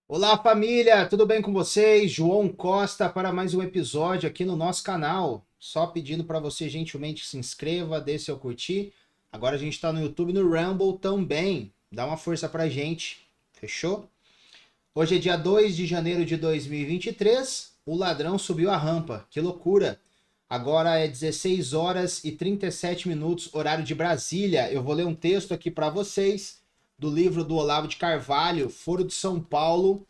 Olá, família, tudo bem com vocês? João Costa para mais um episódio aqui no nosso canal. Só pedindo para você gentilmente se inscreva, dê seu curtir. Agora a gente está no YouTube e no Rumble também. Dá uma força pra gente, fechou? Hoje é dia 2 de janeiro de 2023. O ladrão subiu a rampa. Que loucura! Agora é 16 horas e 37 minutos, horário de Brasília. Eu vou ler um texto aqui para vocês do livro do Olavo de Carvalho, Foro de São Paulo.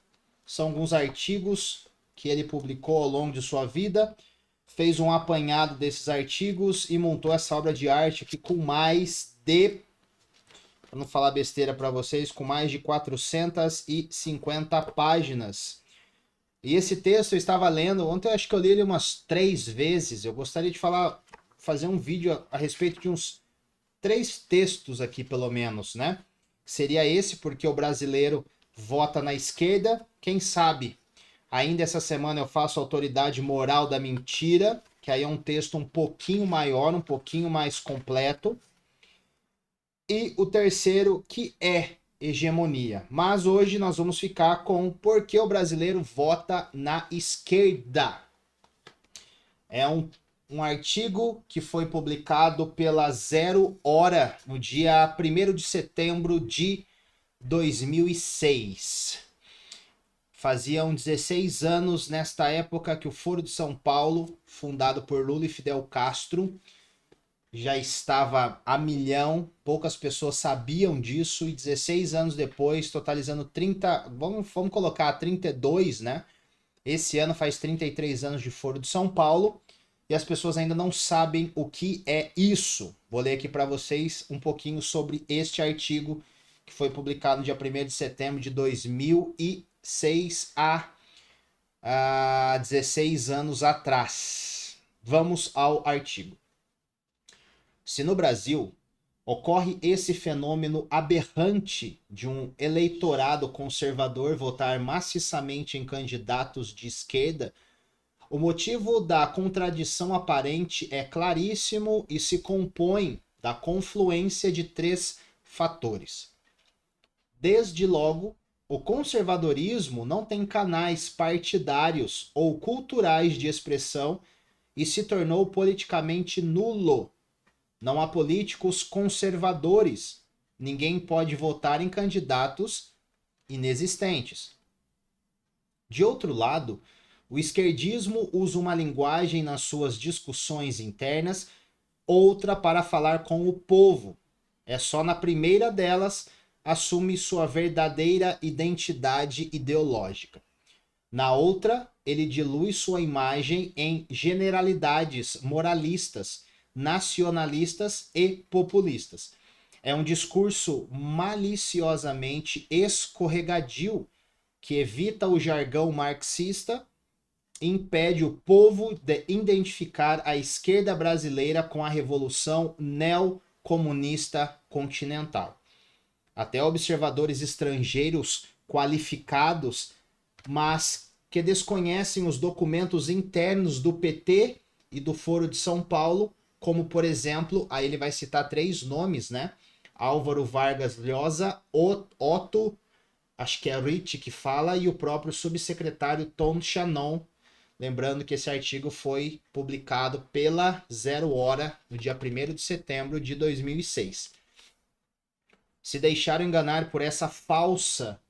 São alguns artigos que ele publicou ao longo de sua vida. Fez um apanhado desses artigos e montou essa obra de arte aqui com mais de, para não falar besteira para vocês, com mais de 450 páginas. E esse texto eu estava lendo, ontem eu acho que eu li ele umas 3 vezes. Eu gostaria de fazer um vídeo a respeito de uns 3 textos aqui, pelo menos, né? Seria esse, porque o brasileiro vota na esquerda. Quem sabe ainda essa semana eu faço Autoridade Moral da Mentira, que aí é um texto um pouquinho maior, um pouquinho mais completo. E o terceiro, que é hegemonia. Mas hoje nós vamos ficar com por que o brasileiro vota na esquerda. É um artigo que foi publicado pela Zero Hora no dia 1º de setembro de 2006. Faziam 16 anos nesta época que o Foro de São Paulo, fundado por Lula e Fidel Castro, já estava a milhão, poucas pessoas sabiam disso, e 16 anos depois, totalizando 30, vamos colocar 32, né? Esse ano faz 33 anos de Foro de São Paulo, e as pessoas ainda não sabem o que é isso. Vou ler aqui para vocês um pouquinho sobre este artigo que foi publicado no dia 1º de setembro de 2006 há 16 anos atrás. Vamos ao artigo. Se no Brasil ocorre esse fenômeno aberrante de um eleitorado conservador votar maciçamente em candidatos de esquerda, o motivo da contradição aparente é claríssimo e se compõe da confluência de 3 fatores. Desde logo, o conservadorismo não tem canais partidários ou culturais de expressão e se tornou politicamente nulo. Não há políticos conservadores. Ninguém pode votar em candidatos inexistentes. De outro lado, o esquerdismo usa uma linguagem nas suas discussões internas, outra para falar com o povo. É só na primeira delas assume sua verdadeira identidade ideológica. Na outra, ele dilui sua imagem em generalidades moralistas, nacionalistas e populistas. É um discurso maliciosamente escorregadio que evita o jargão marxista e impede o povo de identificar a esquerda brasileira com a revolução neocomunista continental. Até observadores estrangeiros qualificados, mas que desconhecem os documentos internos do PT e do Foro de São Paulo, como por exemplo, aí ele vai citar 3 nomes, né? Álvaro Vargas Llosa, Otto, acho que é Rich que fala, e o próprio subsecretário Tom Shannon. Lembrando que esse artigo foi publicado pela Zero Hora no dia 1º de setembro de 2006. Se deixaram enganar por essa falsa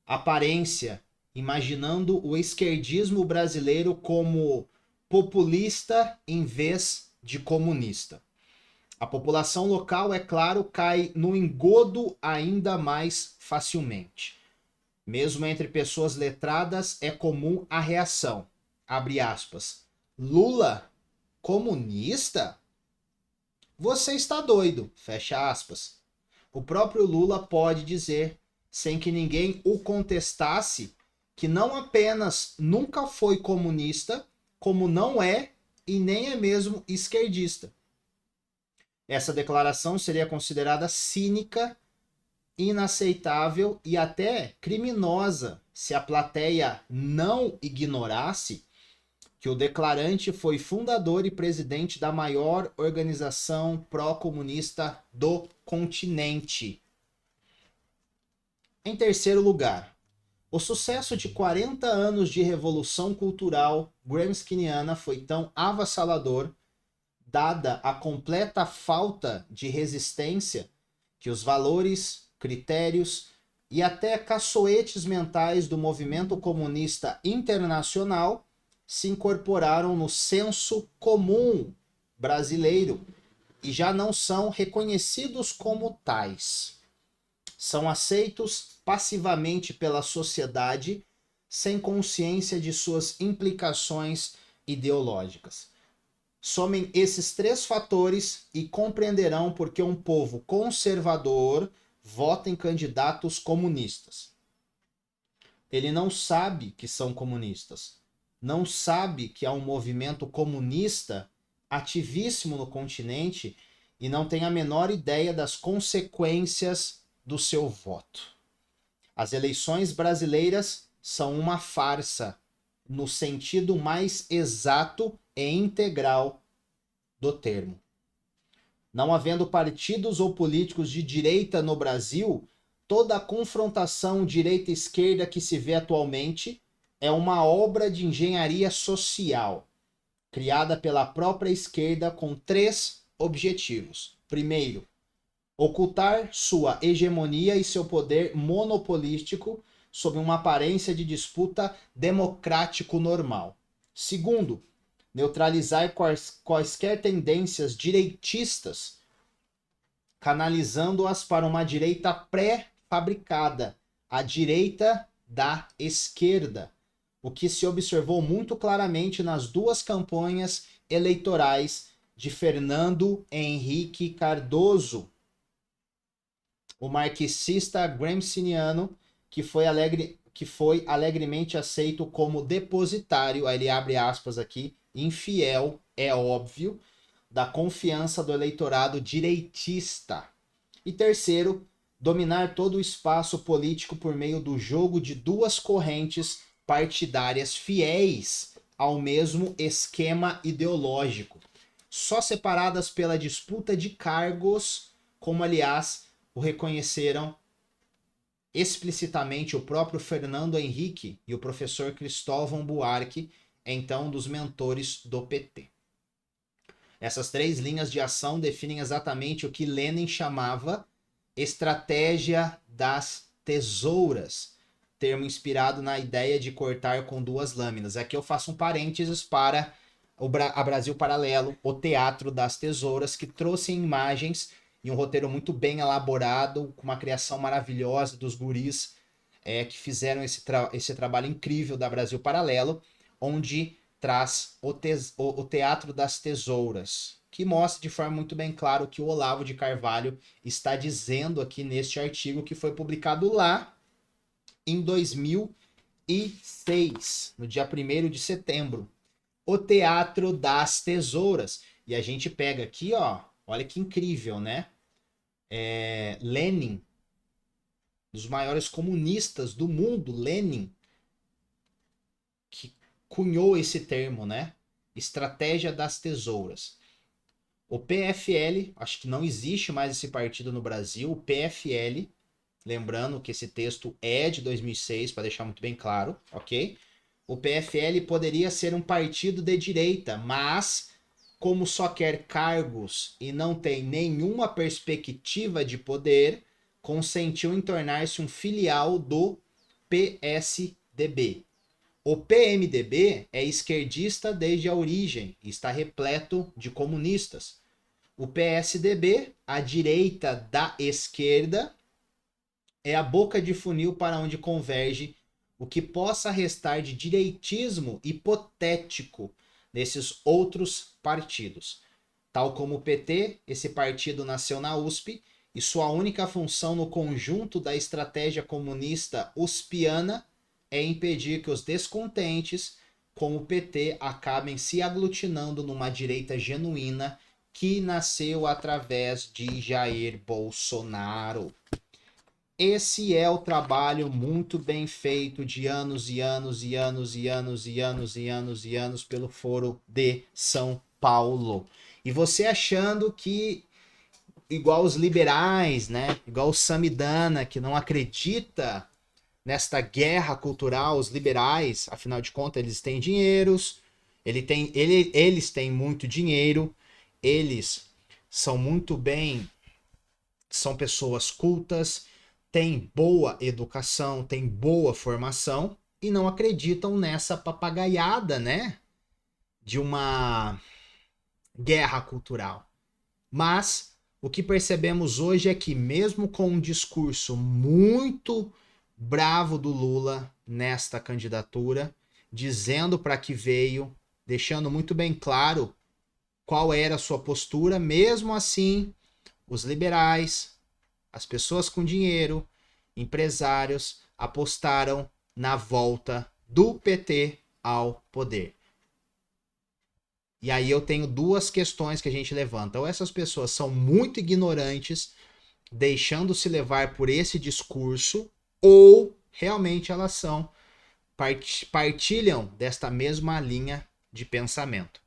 aparência, imaginando o esquerdismo brasileiro como populista em vez de comunista. A população local, é claro, cai no engodo ainda mais facilmente. Mesmo entre pessoas letradas, é comum a reação. Abre aspas. Lula? Comunista? Você está doido. Fecha aspas. O próprio Lula pode dizer, sem que ninguém o contestasse, que não apenas nunca foi comunista, como não é e nem é mesmo esquerdista. Essa declaração seria considerada cínica, inaceitável e até criminosa se a plateia não ignorasse que o declarante foi fundador e presidente da maior organização pró-comunista do continente. Em terceiro lugar, O sucesso de 40 anos de revolução cultural gramsciana foi tão avassalador, dada a completa falta de resistência, que os valores, critérios e até caçoetes mentais do movimento comunista internacional se incorporaram no senso comum brasileiro e já não são reconhecidos como tais. São aceitos passivamente pela sociedade, sem consciência de suas implicações ideológicas. Somem esses três fatores e compreenderão por que um povo conservador vota em candidatos comunistas. Ele não sabe que são comunistas, não sabe que há um movimento comunista ativíssimo no continente e não tem a menor ideia das consequências do seu voto. As eleições brasileiras são uma farsa, no sentido mais exato e integral do termo. Não havendo partidos ou políticos de direita no Brasil, toda a confrontação direita-esquerda que se vê atualmente é uma obra de engenharia social, criada pela própria esquerda com três objetivos. Primeiro, ocultar sua hegemonia e seu poder monopolístico sob uma aparência de disputa democrático normal. Segundo, neutralizar quaisquer tendências direitistas, canalizando-as para uma direita pré-fabricada, a direita da esquerda, o que se observou muito claramente nas duas campanhas eleitorais de Fernando Henrique Cardoso, o marxista gramsciano, que foi alegremente aceito como depositário, aí ele abre aspas aqui, infiel, é óbvio, da confiança do eleitorado direitista. E terceiro, dominar todo o espaço político por meio do jogo de duas correntes partidárias fiéis ao mesmo esquema ideológico, só separadas pela disputa de cargos, como aliás o reconheceram explicitamente o próprio Fernando Henrique e o professor Cristóvão Buarque, então dos mentores do PT. Essas três linhas de ação definem exatamente o que Lenin chamava estratégia das tesouras, termo inspirado na ideia de cortar com duas lâminas. Aqui eu faço um parênteses para a Brasil Paralelo, o Teatro das Tesouras, que trouxe imagens e um roteiro muito bem elaborado, com uma criação maravilhosa dos guris que fizeram esse trabalho incrível da Brasil Paralelo, onde traz o Teatro das Tesouras, que mostra de forma muito bem clara o que o Olavo de Carvalho está dizendo aqui neste artigo que foi publicado lá em 2006, no dia 1º de setembro. O Teatro das Tesouras. E a gente pega aqui, ó, olha que incrível, né? Lenin, dos maiores comunistas do mundo, Lenin, que cunhou esse termo, né? Estratégia das Tesouras. O PFL, acho que não existe mais esse partido no Brasil, o PFL, lembrando que esse texto é de 2006, para deixar muito bem claro, ok? O PFL poderia ser um partido de direita, mas como só quer cargos e não tem nenhuma perspectiva de poder, consentiu em tornar-se um filial do PSDB. O PMDB é esquerdista desde a origem e está repleto de comunistas. O PSDB, a direita da esquerda, é a boca de funil para onde converge o que possa restar de direitismo hipotético nesses outros partidos. Tal como o PT, esse partido nasceu na USP e sua única função no conjunto da estratégia comunista uspiana é impedir que os descontentes com o PT acabem se aglutinando numa direita genuína que nasceu através de Jair Bolsonaro. Esse é o trabalho muito bem feito de anos e anos e anos e anos e anos e anos e anos pelo Foro de São Paulo. E você achando que, igual os liberais, né? Igual o Samidana, que não acredita nesta guerra cultural, os liberais, afinal de contas, eles têm dinheiros, eles têm muito dinheiro, eles são muito bem, são pessoas cultas, têm boa educação, têm boa formação e não acreditam nessa papagaiada, né, de uma guerra cultural. Mas o que percebemos hoje é que, mesmo com um discurso muito bravo do Lula nesta candidatura, dizendo para que veio, deixando muito bem claro qual era a sua postura, mesmo assim, os liberais, as pessoas com dinheiro, empresários, apostaram na volta do PT ao poder. E aí eu tenho duas questões que a gente levanta. Ou essas pessoas são muito ignorantes, deixando-se levar por esse discurso, ou realmente elas são partilham desta mesma linha de pensamento.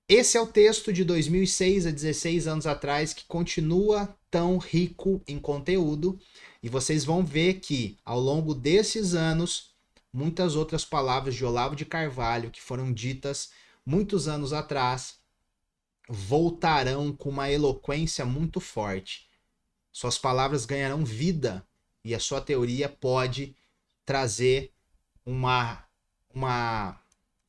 Esse é o texto de 2006, há 16 anos atrás, que continua tão rico em conteúdo, e vocês vão ver que, ao longo desses anos, muitas outras palavras de Olavo de Carvalho, que foram ditas muitos anos atrás, voltarão com uma eloquência muito forte. Suas palavras ganharão vida e a sua teoria pode trazer um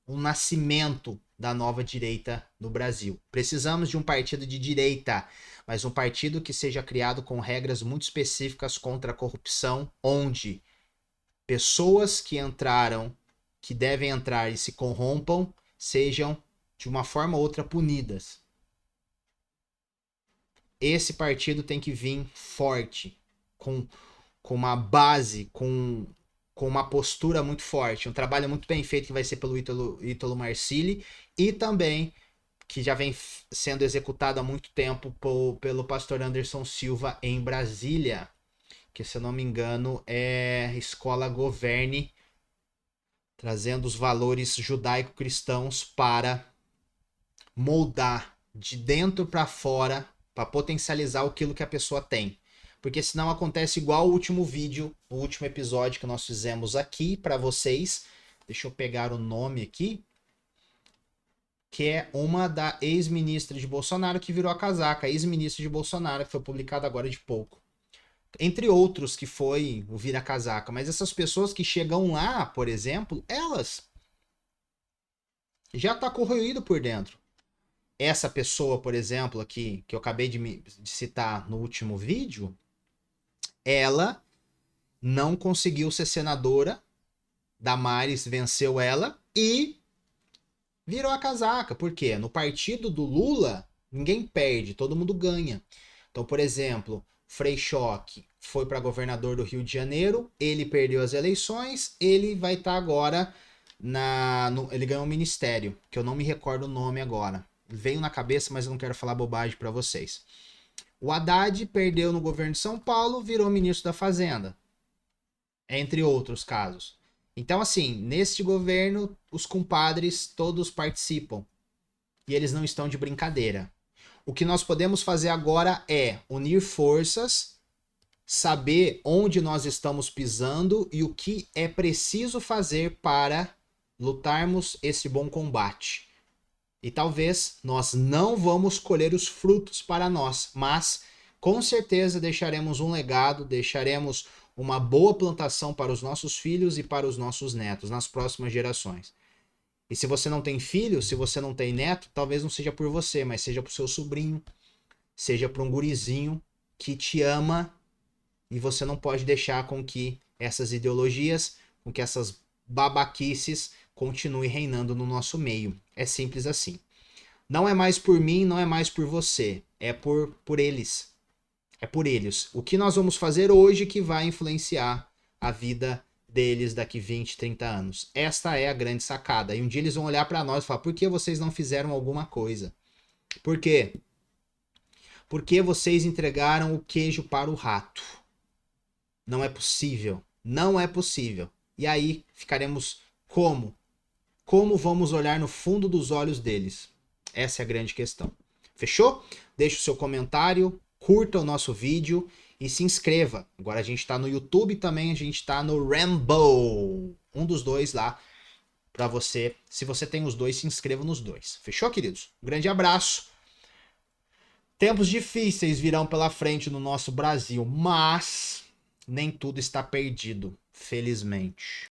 nascimento da nova direita no Brasil. Precisamos de um partido de direita, mas um partido que seja criado com regras muito específicas contra a corrupção, onde pessoas que entraram, que devem entrar e se corrompam, sejam de uma forma ou outra punidas. Esse partido tem que vir forte, com uma base, com uma postura muito forte. Um trabalho muito bem feito que vai ser pelo Ítalo Marcilli e também que já vem sendo executado há muito tempo pelo pastor Anderson Silva em Brasília, que, se eu não me engano, é Escola Governe, trazendo os valores judaico-cristãos para moldar de dentro para fora, para potencializar aquilo que a pessoa tem. Porque senão acontece igual o último vídeo, o último episódio que nós fizemos aqui para vocês. Deixa eu pegar o nome aqui. Que é uma da ex-ministra de Bolsonaro que virou a casaca. Ex-ministra de Bolsonaro, que foi publicado agora de pouco. Entre outros que foi o vira-casaca. Mas essas pessoas que chegam lá, por exemplo, elas já tá corroído por dentro. Essa pessoa, por exemplo, aqui, que eu acabei de citar no último vídeo, ela não conseguiu ser senadora, Damares venceu ela e virou a casaca. Por quê? No partido do Lula, ninguém perde, todo mundo ganha. Então, por exemplo, Frei Choque foi para governador do Rio de Janeiro, ele perdeu as eleições, ele vai estar agora ele ganhou um ministério, que eu não me recordo o nome agora. Veio na cabeça, mas eu não quero falar bobagem para vocês. O Haddad perdeu no governo de São Paulo, virou ministro da Fazenda. Entre outros casos. Então, assim, neste governo, os compadres todos participam. E eles não estão de brincadeira. O que nós podemos fazer agora é unir forças, saber onde nós estamos pisando e o que é preciso fazer para lutarmos esse bom combate. E talvez nós não vamos colher os frutos para nós, mas com certeza deixaremos um legado, deixaremos uma boa plantação para os nossos filhos e para os nossos netos nas próximas gerações. E se você não tem filho, se você não tem neto, talvez não seja por você, mas seja por seu sobrinho, seja por um gurizinho que te ama e você não pode deixar com que essas ideologias, com que essas babaquices continuem reinando no nosso meio. É simples assim. Não é mais por mim, não é mais por você, é por eles. É por eles. O que nós vamos fazer hoje que vai influenciar a vida deles daqui 20, 30 anos. Esta é a grande sacada. E um dia eles vão olhar para nós e falar: por que vocês não fizeram alguma coisa? Por quê? Porque vocês entregaram o queijo para o rato. Não é possível. Não é possível. E aí ficaremos como? Como vamos olhar no fundo dos olhos deles? Essa é a grande questão. Fechou? Deixe o seu comentário, curta o nosso vídeo E se inscreva. Agora a gente tá no YouTube também, a gente tá no Rambo. Um dos dois lá para você. Se você tem os dois, se inscreva nos dois. Fechou, queridos? Um grande abraço. Tempos difíceis virão pela frente no nosso Brasil, mas nem tudo está perdido, felizmente.